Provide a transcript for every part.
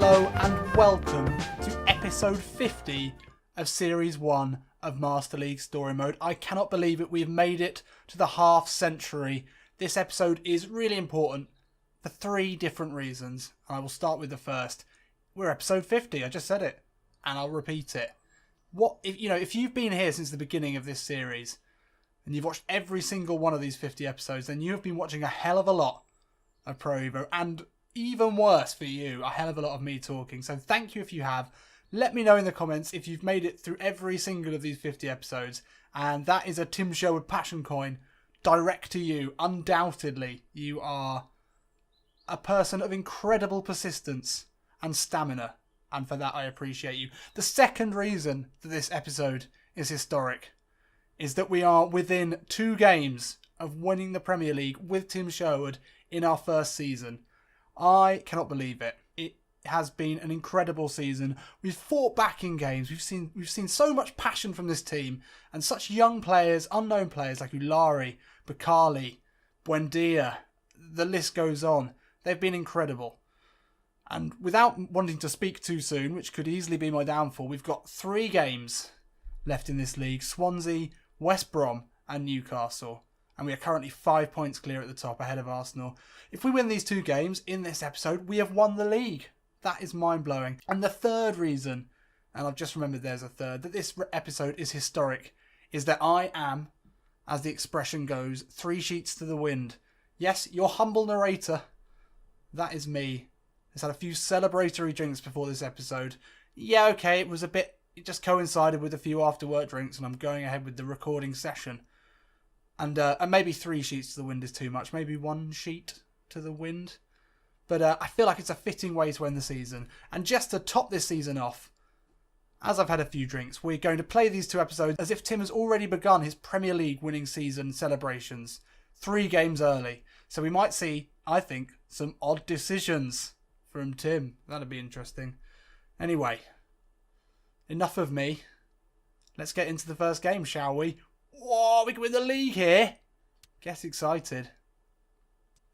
Hello and welcome to episode 50 of Series 1 of Master League Story Mode. I cannot believe it, we've made it to the half century. This episode is really important for 3 different reasons. I will start with the first. We're episode 50, I just said it, and I'll repeat it. If you've been here since the beginning of this series, and you've watched every single one of these 50 episodes, then you have been watching a hell of a lot of Pro Evo, and even worse for you, a hell of a lot of me talking. So thank you if you have. Let me know in the comments if you've made it through every single of these 50 episodes. And that is a Tim Sherwood passion coin direct to you. Undoubtedly, you are a person of incredible persistence and stamina. And for that, I appreciate you. The second reason that this episode is historic is that we are within 2 games of winning the Premier League with Tim Sherwood in our first season. I cannot believe it. It has been an incredible season. We've fought back in games. We've seen so much passion from this team, and such young players, unknown players like Ulari, Bakali, Buendia. The list goes on. They've been incredible. And without wanting to speak too soon, which could easily be my downfall, we've got 3 games left in this league: Swansea, West Brom, and Newcastle. And we are currently 5 points clear at the top, ahead of Arsenal. If we win these 2 games in this episode, we have won the league. That is mind-blowing. And the third reason, and I've just remembered there's a third, that this episode is historic, is that I am, as the expression goes, 3 sheets to the wind. Yes, your humble narrator. That is me. Has had a few celebratory drinks before this episode. Yeah, okay, it just coincided with a few after-work drinks, and I'm going ahead with the recording session. And maybe 3 sheets to the wind is too much. Maybe 1 sheet to the wind. But I feel like it's a fitting way to end the season. And just to top this season off, as I've had a few drinks, we're going to play these 2 episodes as if Tim has already begun his Premier League winning season celebrations 3 games early. So we might see, I think, some odd decisions from Tim. That'd be interesting. Anyway, enough of me. Let's get into the first game, shall we? Whoa, we can win the league here. Get excited.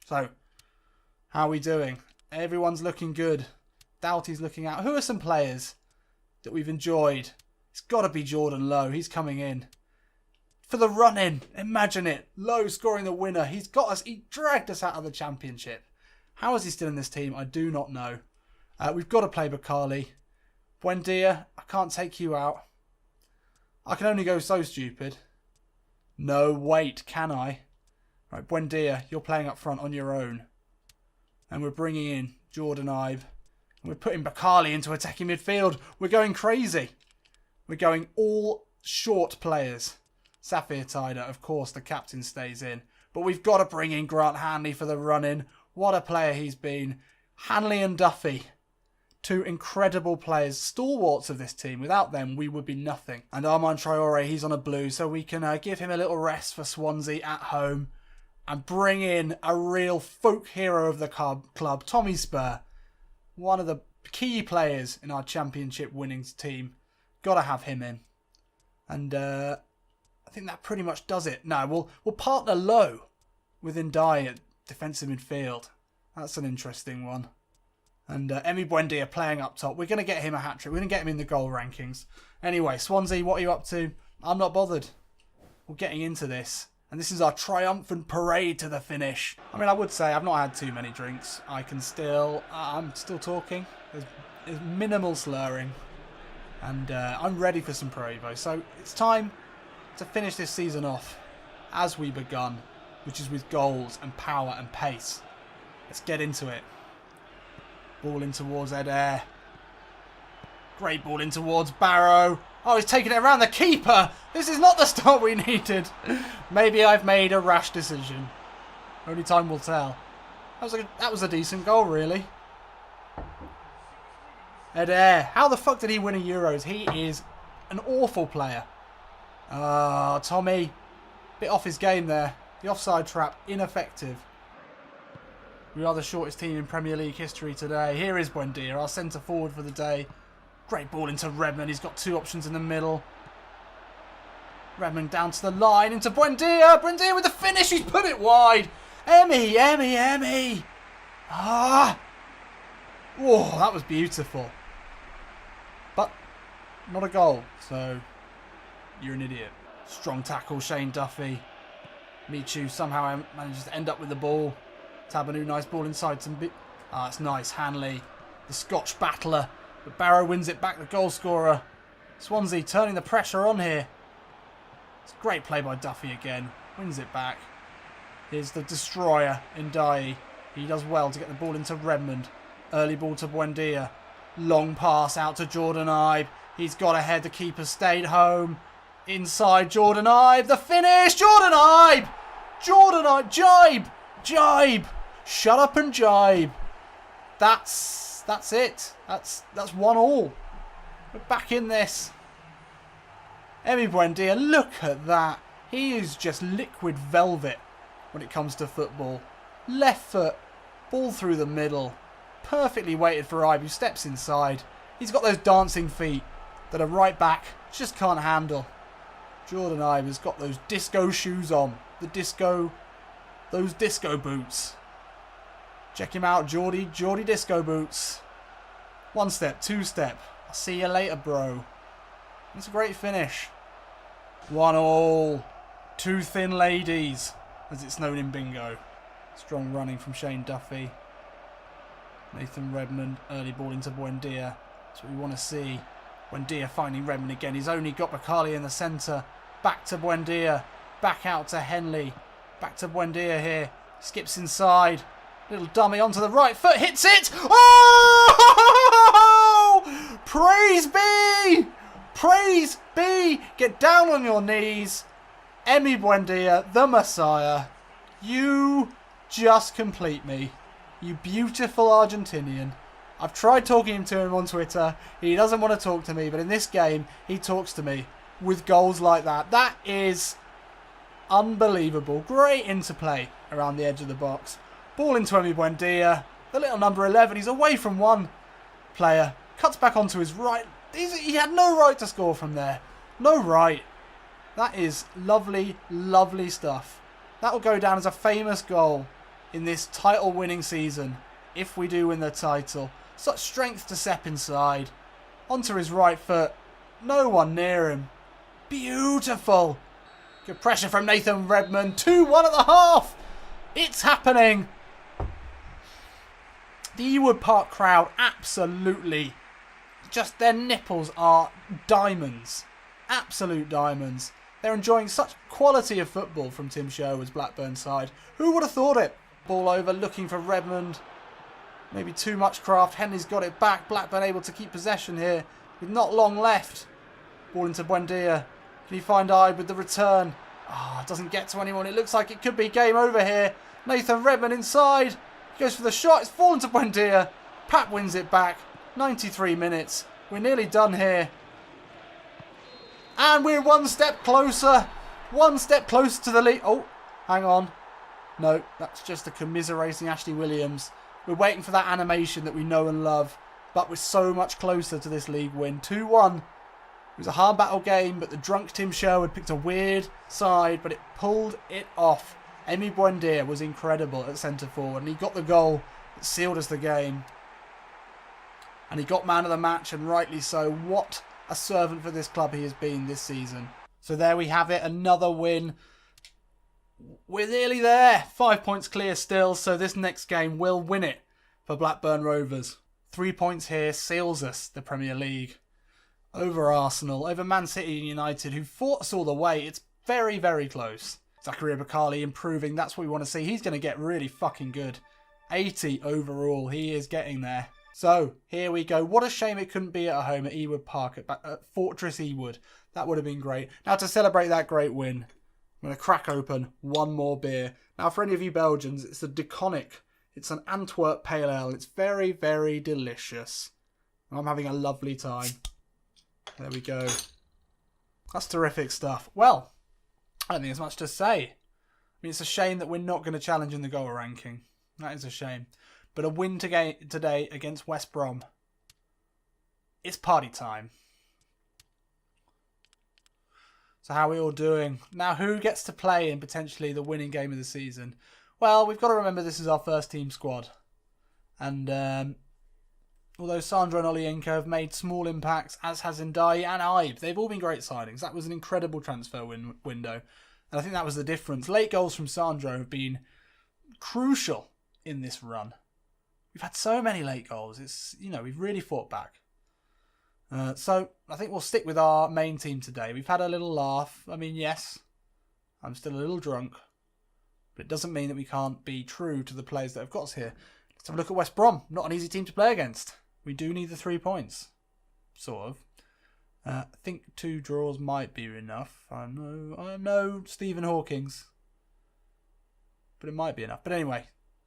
So, how are we doing? Everyone's looking good. Doughty's looking out. Who are some players that we've enjoyed? It's got to be Jordan Lowe. He's coming in. For the run-in. Imagine it. Lowe scoring the winner. He's got us. He dragged us out of the championship. How is he still in this team? I do not know. We've got to play Bakali. Buendia, I can't take you out. I can only go so stupid. No, wait, can I? Right, Buendia, you're playing up front on your own. And we're bringing in Jordan Ibe. And we're putting Bakali into attacking midfield. We're going crazy. We're going all short players. Safir Tider, of course, the captain stays in. But we've got to bring in Grant Hanley for the run-in. What a player he's been. Hanley and Duffy. 2 incredible players, stalwarts of this team. Without them, we would be nothing. And Armand Traore, he's on a blue, so we can give him a little rest for Swansea at home and bring in a real folk hero of the club, Tommy Spur. One of the key players in our championship winnings team. Got to have him in. And I think that pretty much does it. No, we'll partner Lowe with Ndai at defensive midfield. That's an interesting one. And Emi Buendia playing up top. We're going to get him a hat-trick. We're going to get him in the goal rankings. Anyway, Swansea, what are you up to? I'm not bothered. We're getting into this. And this is our triumphant parade to the finish. I mean, I would say I've not had too many drinks. I'm still talking. There's minimal slurring. And I'm ready for some Pro Evo. So it's time to finish this season off as we begun, which is with goals and power and pace. Let's get into it. Ball in towards Eder. Great ball in towards Barrow. Oh, he's taking it around the keeper. This is not the start we needed. Maybe I've made a rash decision. Only time will tell. That was a decent goal, really. Eder. How the fuck did he win a Euros? He is an awful player. Ah, Tommy. Bit off his game there. The offside trap, ineffective. We are the shortest team in Premier League history today. Here is Buendia, our centre forward for the day. Great ball into Redmond. He's got 2 options in the middle. Redmond down to the line, into Buendia. Buendia with the finish. He's put it wide. Emi. Ah. Whoa, that was beautiful. But not a goal, so you're an idiot. Strong tackle, Shane Duffy. Michu somehow manages to end up with the ball. Tabanu, nice ball inside. It's nice. Hanley, the Scotch battler. But Barrow wins it back, the goal scorer. Swansea turning the pressure on here. It's a great play by Duffy again. Wins it back. Here's the destroyer in Dye. He does well to get the ball into Redmond. Early ball to Buendia. Long pass out to Jordan Ibe. He's got ahead. The keeper stayed home. Inside Jordan Ibe. The finish. Jordan Ibe. Jordan Ibe. Jibe. Jibe. Shut up and jibe. That's it. That's 1-1. We're back in this. Emi Buendia, look at that. He is just liquid velvet when it comes to football. Left foot, ball through the middle. Perfectly weighted for Ibe, who steps inside. He's got those dancing feet that a right back just can't handle. Jordan Ibe has got those disco shoes on. Those disco boots. Check him out, Geordie disco boots. 1 step, 2 step. I'll see you later, bro. It's a great finish. 1-1. 2 thin ladies, as it's known in bingo. Strong running from Shane Duffy. Nathan Redmond, early ball into Buendia. That's what we want to see. Buendia finding Redmond again. He's only got Bakali in the centre. Back to Buendia. Back out to Henley. Back to Buendia here. Skips inside. Little dummy onto the right foot. Hits it. Oh! Praise be! Praise be! Get down on your knees. Emi Buendia, the Messiah. You just complete me. You beautiful Argentinian. I've tried talking to him on Twitter. He doesn't want to talk to me, but in this game, he talks to me with goals like that. That is unbelievable. Great interplay around the edge of the box. Ball into Emi Buendia. The little number 11. He's away from one player. Cuts back onto his right. He had no right to score from there. No right. That is lovely, lovely stuff. That will go down as a famous goal in this title-winning season, if we do win the title. Such strength to step inside. Onto his right foot. No one near him. Beautiful. Good pressure from Nathan Redmond. 2-1 at the half. It's happening. The Ewood Park crowd, absolutely. Just their nipples are diamonds. Absolute diamonds. They're enjoying such quality of football from Tim Sherwood's Blackburn side. Who would have thought it? Ball over, looking for Redmond. Maybe too much craft. Henley's got it back. Blackburn able to keep possession here with not long left. Ball into Buendia. Can he find Ibe with the return? It doesn't get to anyone. It looks like it could be game over here. Nathan Redmond inside. Goes for the shot. It's fallen to Buendia. Pat wins it back. 93 minutes. We're nearly done here. And we're 1 step closer. 1 step closer to the lead. Oh, hang on. No, that's just a commiserating Ashley Williams. We're waiting for that animation that we know and love. But we're so much closer to this league win. 2-1. It was a hard battle game, but the drunk Tim Sherwood picked a weird side, but it pulled it off. Emi Buendia was incredible at centre forward, and he got the goal that sealed us the game. And he got man of the match, and rightly so. What a servant for this club he has been this season. So there we have it, another win. We're nearly there. 5 points clear still, so this next game will win it for Blackburn Rovers. 3 points here seals us the Premier League. Over Arsenal, over Man City and United, who fought us all the way. It's very, very close. Zakaria Bakali improving. That's what we want to see. He's going to get really fucking good. 80 overall. He is getting there. So, here we go. What a shame it couldn't be at home at Ewood Park, at Fortress Ewood. That would have been great. Now, to celebrate that great win, I'm going to crack open one more beer. Now, for any of you Belgians, it's a Deconic. It's an Antwerp Pale Ale. It's very, very delicious. I'm having a lovely time. There we go. That's terrific stuff. Well, I don't think there's much to say. I mean, it's a shame that we're not going to challenge in the goal ranking. That is a shame. But a win today against West Brom. It's party time. So how are we all doing? Now, who gets to play in potentially the winning game of the season? Well, we've got to remember this is our first team squad. And Although Sandro and Olienko have made small impacts, as has Ndai and Ibe. They've all been great signings. That was an incredible transfer window. And I think that was the difference. Late goals from Sandro have been crucial in this run. We've had so many late goals. It's, we've really fought back. So I think we'll stick with our main team today. We've had a little laugh. I mean, yes, I'm still a little drunk. But it doesn't mean that we can't be true to the players that have got us here. Let's have a look at West Brom. Not an easy team to play against. We do need the 3 points. Sort of. I think 2 draws might be enough. I'm no Stephen Hawkins. But it might be enough. But anyway,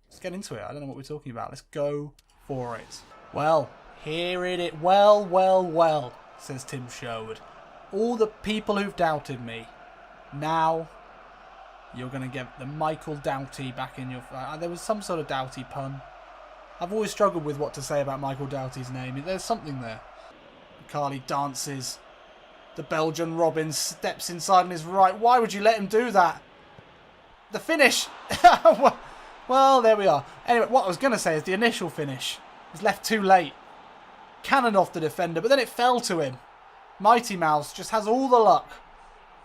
let's get into it. I don't know what we're talking about. Let's go for it. Well, here it is. Well, says Tim Sherwood. All the people who've doubted me. Now, you're going to get the Michael Doughty back in your... there was some sort of Doughty pun. I've always struggled with what to say about Michael Doughty's name. There's something there. Carly dances. The Belgian Robin steps inside on his right. Why would you let him do that? The finish. Well, there we are. Anyway, what I was going to say is the initial finish was left too late. Cannon off the defender, but then it fell to him. Mighty Mouse just has all the luck.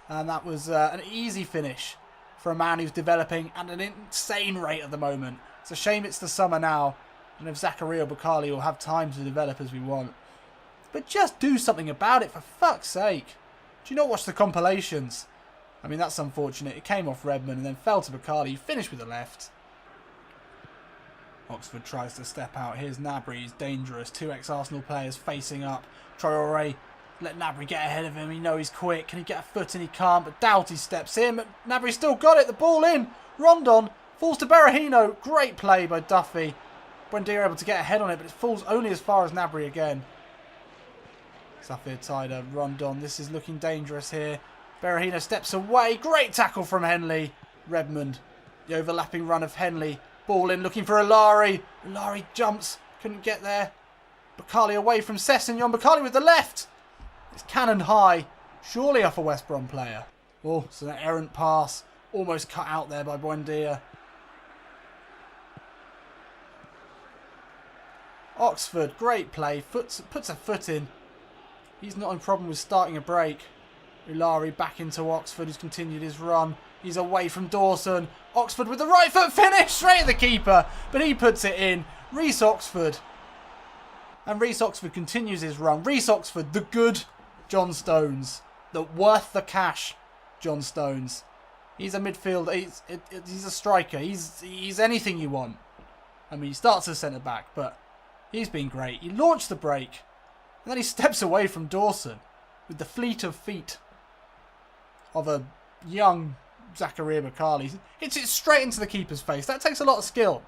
And that was an easy finish for a man who's developing at an insane rate at the moment. It's a shame it's the summer now. And if Zakaria Bukali will have time to develop as we want. But just do something about it, for fuck's sake. Do you not watch the compilations? I mean, that's unfortunate. It came off Redmond and then fell to Bukali. Finished with the left. Oxford tries to step out. Here's Gnabry. He's dangerous. 2 ex-Arsenal players facing up. Traoré, let Gnabry get ahead of him. You know he's quick. Can he get a foot in? He can't. But Doughty steps in. But Gnabry still got it. The ball in. Rondon falls to Berahino. Great play by Duffy. Buendia able to get ahead on it, but it falls only as far as Gnabry again. Safir Tider, Rondon. This is looking dangerous here. Berahino steps away. Great tackle from Henley. Redmond. The overlapping run of Henley. Ball in, looking for Ilari. Ilari jumps. Couldn't get there. Bukali away from Sessegnon. Bukali with the left. It's cannon high. Surely off a West Brom player. Oh, it's an errant pass. Almost cut out there by Buendia. Oxford, great play. Puts a foot in. He's not in problem with starting a break. Ulari back into Oxford, who's continued his run. He's away from Dawson. Oxford with the right foot finish. Straight at the keeper. But he puts it in. Reece Oxford. And Reece Oxford continues his run. Reece Oxford, the good John Stones. The worth the cash John Stones. He's a midfielder. He's a striker. He's anything you want. I mean, he starts as centre-back, but he's been great. He launched the break. And then he steps away from Dawson with the fleet of feet of a young Zakaria Bukali. Hits it straight into the keeper's face. That takes a lot of skill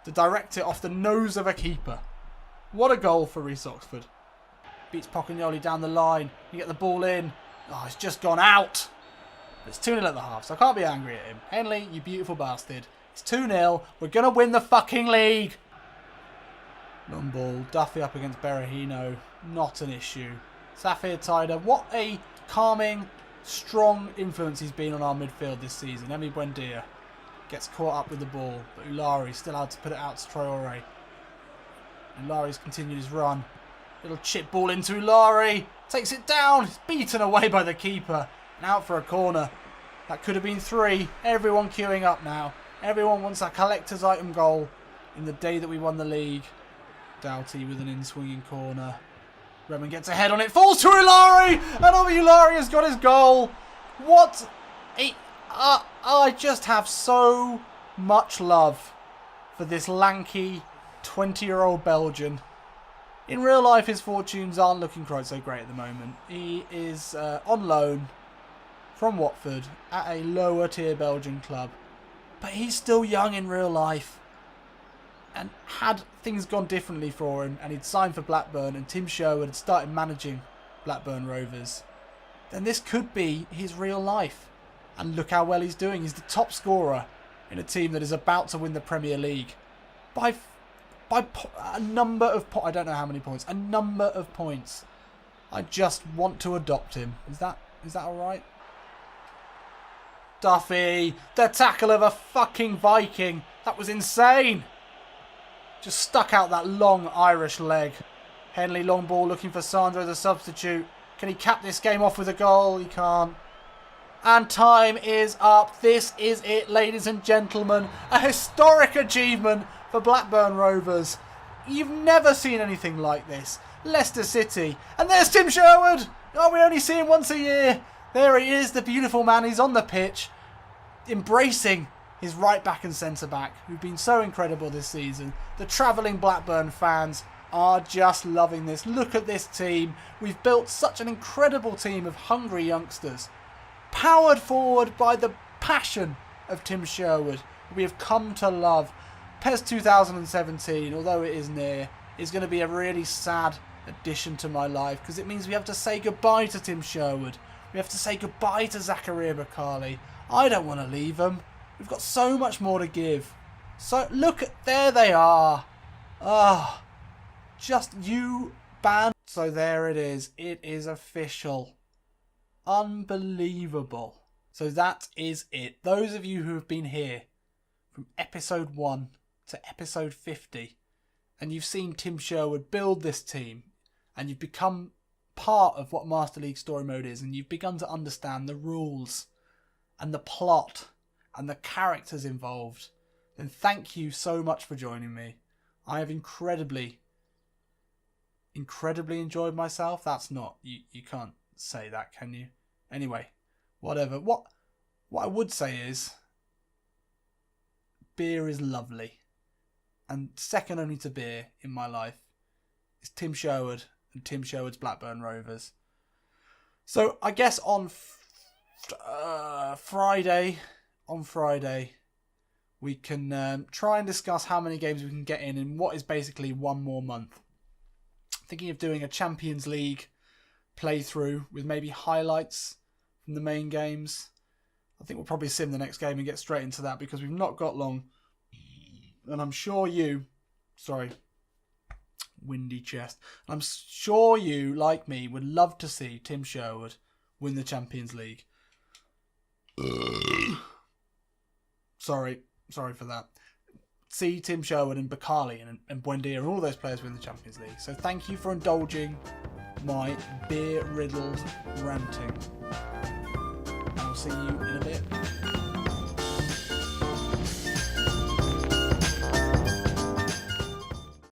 to direct it off the nose of a keeper. What a goal for Reece Oxford. Beats Pocagnoli down the line. You get the ball in. Oh, it's just gone out. It's 2-0 at the half, so I can't be angry at him. Henley, you beautiful bastard. It's 2-0. We're going to win the fucking league. Long ball. Duffy up against Berahino. Not an issue. Safir Tider. What a calming, strong influence he's been on our midfield this season. Emi Buendia gets caught up with the ball, but Ulari still had to put it out to Traoré. Ulari's continued his run. Little chip ball into Ulari. Takes it down. It's beaten away by the keeper. And out for a corner. That could have been 3. Everyone queuing up now. Everyone wants that collector's item goal in the day that we won the league. Doughty with an in-swinging corner. Redmond gets ahead on it. Falls to Ulari. And Ulari has got his goal. What? I just have so much love for this lanky 20-year-old Belgian. In real life, his fortunes aren't looking quite so great at the moment. He is on loan from Watford at a lower tier Belgian club. But he's still young in real life. And had things gone differently for him and he'd signed for Blackburn and Tim Sherwood had started managing Blackburn Rovers, then this could be his real life. And look how well he's doing. He's the top scorer in a team that is about to win the Premier League. By a number of I don't know how many points. A number of points. I just want to adopt him. Is that alright? Duffy. The tackle of a fucking Viking. That was insane. Just stuck out that long Irish leg. Henley long ball looking for Sandro the substitute. Can he cap this game off with a goal? He can't. And time is up. This is it, ladies and gentlemen. A historic achievement for Blackburn Rovers. You've never seen anything like this. Leicester City. And there's Tim Sherwood. Oh, we only see him once a year. There he is, the beautiful man. He's on the pitch, embracing his right back and centre back, who've been so incredible this season. The travelling Blackburn fans are just loving this. Look at this team. We've built such an incredible team of hungry youngsters, powered forward by the passion of Tim Sherwood. We have come to love. PES 2017, although it is near, is going to be a really sad addition to my life, because it means we have to say goodbye to Tim Sherwood. We have to say goodbye to Zakaria Bakali. I don't want to leave them. We've got so much more to give. So look at, there they are. Ah, just you band. So there it is. It is official. Unbelievable. So that is it. Those of you who have been here from episode 1 to episode 50, and you've seen Tim Sherwood build this team, and you've become part of what Master League Story Mode is, and you've begun to understand the rules and the plot and the characters involved, then thank you so much for joining me. I have incredibly enjoyed myself. That's not, you can't say that, can you? Anyway, whatever. What I would say is, beer is lovely, and second only to beer in my life is Tim Sherwood and Tim Sherwood's Blackburn Rovers. So I guess on Friday, we can try and discuss how many games we can get in what is basically one more month. Thinking of doing a Champions League playthrough with maybe highlights from the main games. I think we'll probably sim the next game and get straight into that, because we've not got long. And I'm sure you... Sorry. Windy chest. I'm sure you, like me, would love to see Tim Sherwood win the Champions League. Sorry for that. See Tim Sherwood and Bakali and Buendia and all those players win the Champions League. So thank you for indulging my beer-riddled ranting. And I'll see you in a bit.